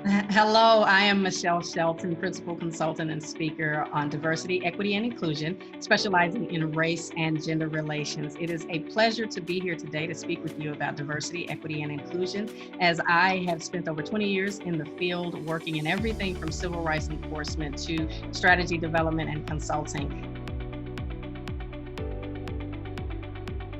Hello, I am Michelle Shelton, Principal Consultant and Speaker on Diversity, Equity, and Inclusion, specializing in race and gender relations. It is a pleasure to be here today to speak with you about diversity, equity, and inclusion, as I have spent over 20 years in the field working in everything from civil rights enforcement to strategy development and consulting.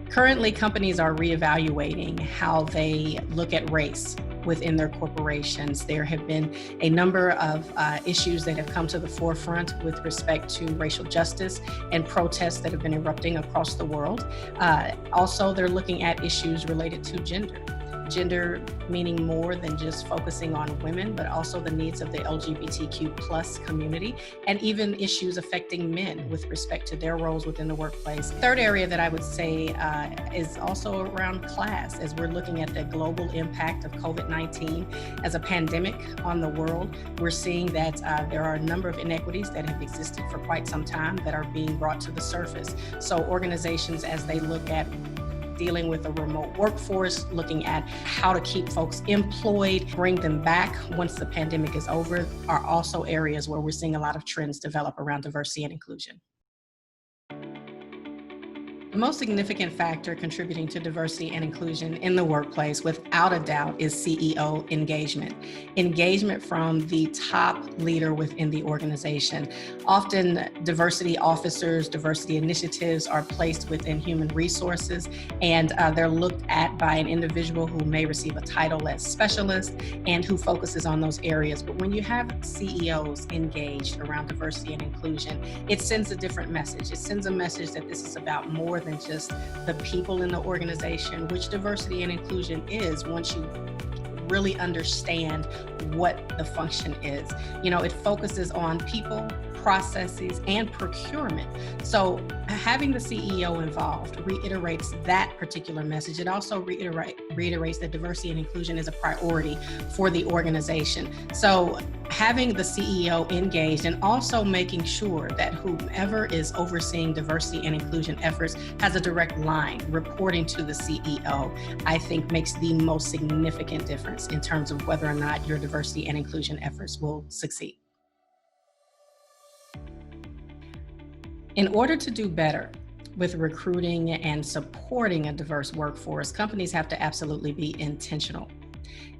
Currently, companies are reevaluating how they look at race within their corporations. There have been a number of issues that have come to the forefront with respect to racial justice and protests that have been erupting across the world. Also, they're looking at issues related to gender. Gender meaning more than just focusing on women, but also the needs of the LGBTQ plus community, and even issues affecting men with respect to their roles within the workplace. Third area that I would say is also around class, as we're looking at the global impact of COVID-19 as a pandemic on the world. We're seeing that there are a number of inequities that have existed for quite some time that are being brought to the surface. So organizations, as they look at dealing with a remote workforce, looking at how to keep folks employed, bring them back once the pandemic is over, are also areas where we're seeing a lot of trends develop around diversity and inclusion. The most significant factor contributing to diversity and inclusion in the workplace, without a doubt, is CEO engagement. Engagement from the top leader within the organization. Often, diversity officers, diversity initiatives are placed within human resources, and they're looked at by an individual who may receive a title as specialist and who focuses on those areas. But when you have CEOs engaged around diversity and inclusion, it sends a different message. It sends a message that this is about more than just the people in the organization, which diversity and inclusion is once you really understand what the function is. You know, it focuses on people, processes, and procurement. So having the CEO involved reiterates that particular message. It also reiterates that diversity and inclusion is a priority for the organization. So having the CEO engaged and also making sure that whomever is overseeing diversity and inclusion efforts has a direct line reporting to the CEO, I think makes the most significant difference in terms of whether or not your diversity and inclusion efforts will succeed. In order to do better with recruiting and supporting a diverse workforce, companies have to absolutely be intentional.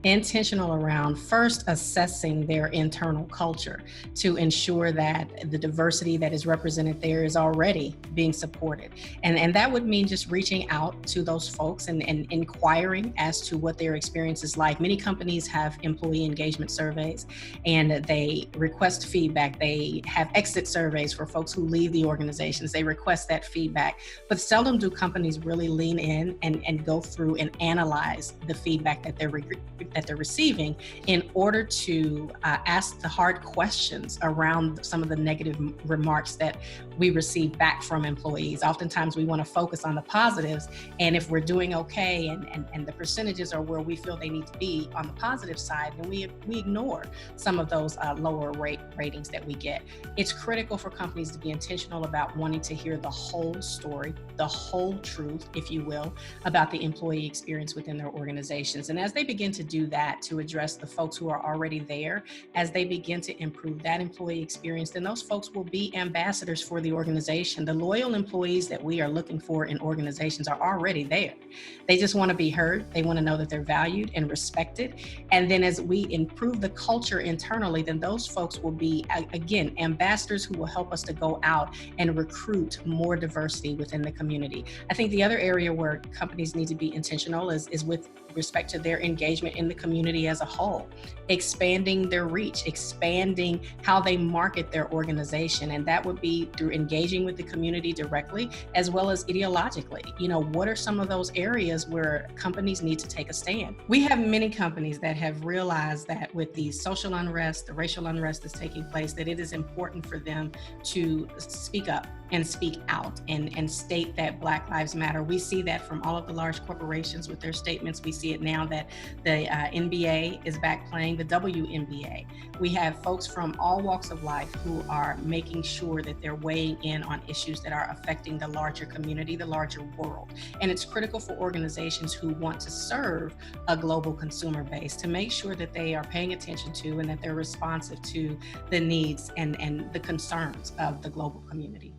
Intentional around first assessing their internal culture to ensure that the diversity that is represented there is already being supported. And that would mean just reaching out to those folks and inquiring as to what their experience is like. Many companies have employee engagement surveys and they request feedback. They have exit surveys for folks who leave the organizations. They request that feedback, but seldom do companies really lean in and go through and analyze the feedback that they're receiving in order to ask the hard questions around some of the negative remarks that we receive back from employees. Oftentimes we want to focus on the positives, and if we're doing okay and the percentages are where we feel they need to be on the positive side, then we ignore some of those lower ratings that we get. It's critical for companies to be intentional about wanting to hear the whole story, the whole truth, if you will, about the employee experience within their organizations. And as they begin to do that, to address the folks who are already there, as they begin to improve that employee experience, then those folks will be ambassadors for the organization. The loyal employees that we are looking for in organizations are already there. They just want to be heard. They want to know that they're valued and respected. And then as we improve the culture internally, then those folks will be, again, ambassadors who will help us to go out and recruit more diversity within the community. I think the other area where companies need to be intentional is with respect to their engagement in the community as a whole, expanding their reach, expanding how they market their organization. And that would be through engaging with the community directly, as well as ideologically. You know, what are some of those areas where companies need to take a stand? We have many companies that have realized that with the social unrest, the racial unrest that's taking place, that it is important for them to speak up and speak out and state that Black Lives Matter. We see that from all of the large corporations with their statements. We see it now that the NBA is back playing, the WNBA. We have folks from all walks of life who are making sure that they're weighing in on issues that are affecting the larger community, the larger world. And it's critical for organizations who want to serve a global consumer base to make sure that they are paying attention to and that they're responsive to the needs and the concerns of the global community.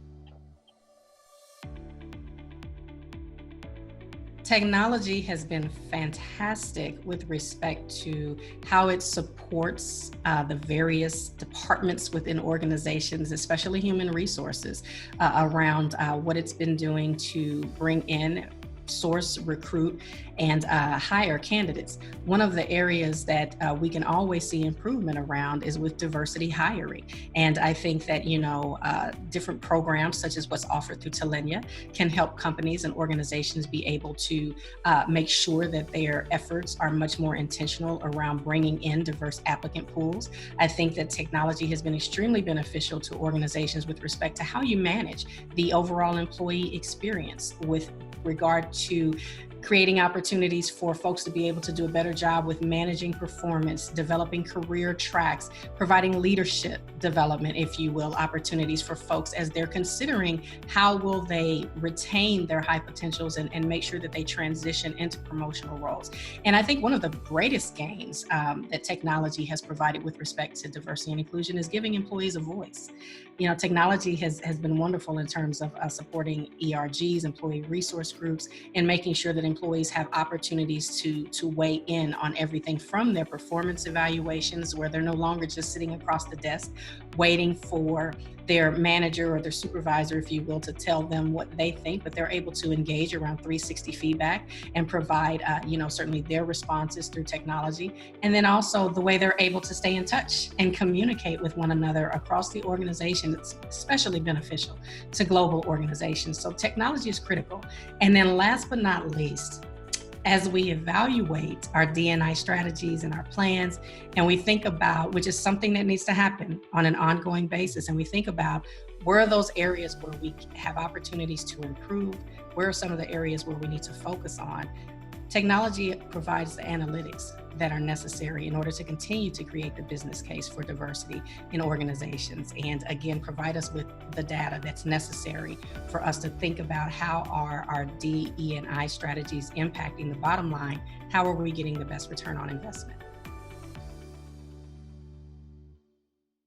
Technology has been fantastic with respect to how it supports the various departments within organizations, especially human resources, around what it's been doing to bring in, source, recruit, and hire candidates. One of the areas that we can always see improvement around is with diversity hiring. And I think that, different programs such as what's offered through Talenya can help companies and organizations be able to make sure that their efforts are much more intentional around bringing in diverse applicant pools. I think that technology has been extremely beneficial to organizations with respect to how you manage the overall employee experience with regard to creating opportunities for folks to be able to do a better job with managing performance, developing career tracks, providing leadership development, if you will, opportunities for folks as they're considering how will they retain their high potentials and make sure that they transition into promotional roles. And I think one of the greatest gains that technology has provided with respect to diversity and inclusion is giving employees a voice. Technology has been wonderful in terms of supporting ERGs, employee resource groups, and making sure that employees have opportunities to weigh in on everything from their performance evaluations, where they're no longer just sitting across the desk waiting for their manager or their supervisor, if you will, to tell them what they think, but they're able to engage around 360 feedback and provide, certainly their responses through technology. And then also the way they're able to stay in touch and communicate with one another across the organization. It's especially beneficial to global organizations. So technology is critical. And then last but not least, as we evaluate our D&I strategies and our plans, and we think about, which is something that needs to happen on an ongoing basis, and we think about where are those areas where we have opportunities to improve, where are some of the areas where we need to focus on. Technology provides the analytics that are necessary in order to continue to create the business case for diversity in organizations, and again, provide us with the data that's necessary for us to think about how are our DE&I strategies impacting the bottom line, how are we getting the best return on investment.